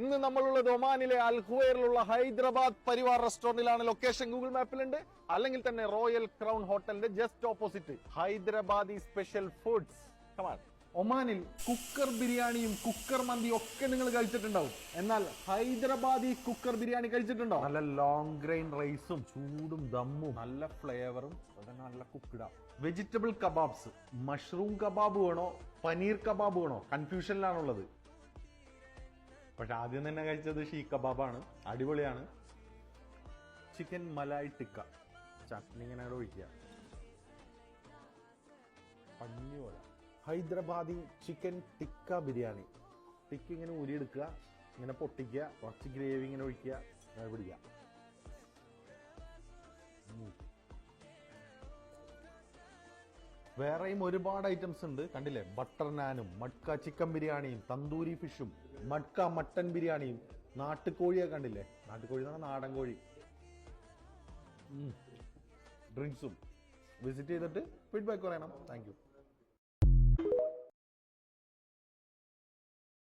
ഇന്ന് നമ്മളുള്ളത് ഒമാനിലെ അൽ ഖുവൈറിലുള്ള ഹൈദരാബാദ് പരിവാർ റെസ്റ്റോറന്റിലാണ്. ലൊക്കേഷൻ ഗൂഗിൾ മാപ്പിലുണ്ട്. അല്ലെങ്കിൽ തന്നെ റോയൽ ക്രൗൺ ഹോട്ടലിന്റെ just opposite Hyderabadi special foods. ഒമാനിൽ കുക്കർ ബിരിയാണിയും കുക്കർ മന്തിയും ഒക്കെ നിങ്ങൾ കഴിച്ചിട്ടുണ്ടാവും. എന്നാൽ ഹൈദരാബാദി കുക്കർ ബിരിയാണി കഴിച്ചിട്ടുണ്ടോ? നല്ല ലോങ് ഗ്രെയിൻ റൈസും ചൂടും ദമ്മും നല്ല ഫ്ലേവറും നല്ല കുക്കിട. വെജിറ്റബിൾ കബാബ്സ്, മഷ്റൂം കബാബ് വേണോ പനീർ കബാബ് വേണോ കൺഫ്യൂഷനിലാണുള്ളത്. പക്ഷെ ആദ്യം തന്നെ കഴിച്ചത് ഷീ കബാബാണ്, അടിപൊളിയാണ്. ചിക്കൻ മലായ് ടിക്ക, ചട്നി ഇങ്ങനെ ഒഴിക്കുക, പഞ്ഞി പോലെ. ഹൈദരാബാദി ചിക്കൻ ടിക്ക ബിരിയാണി. ടിക്ക ഇങ്ങനെ ഊരിയെടുക്കുക, ഇങ്ങനെ പൊട്ടിക്കുക, കുറച്ച് ഗ്രേവി ഇങ്ങനെ ഒഴിക്കുക, പിടിക്കുക. വേറെയും ഒരുപാട് ഐറ്റംസ് ഉണ്ട്. കണ്ടില്ലേ, ബട്ടർ നാനും മട്ക ചിക്കൻ ബിരിയാണിയും തന്തൂരി ഫിഷും മട്ക മട്ടൻ ബിരിയാണിയും നാട്ടുകോഴിയെ കണ്ടില്ലേ. നാട്ടുകോഴി എന്ന് പറഞ്ഞാൽ നാടൻ കോഴി. ഡ്രിങ്ക്സും. വിസിറ്റ് ചെയ്തിട്ട് ഫീഡ്ബാക്ക് പറയണം. Thank you.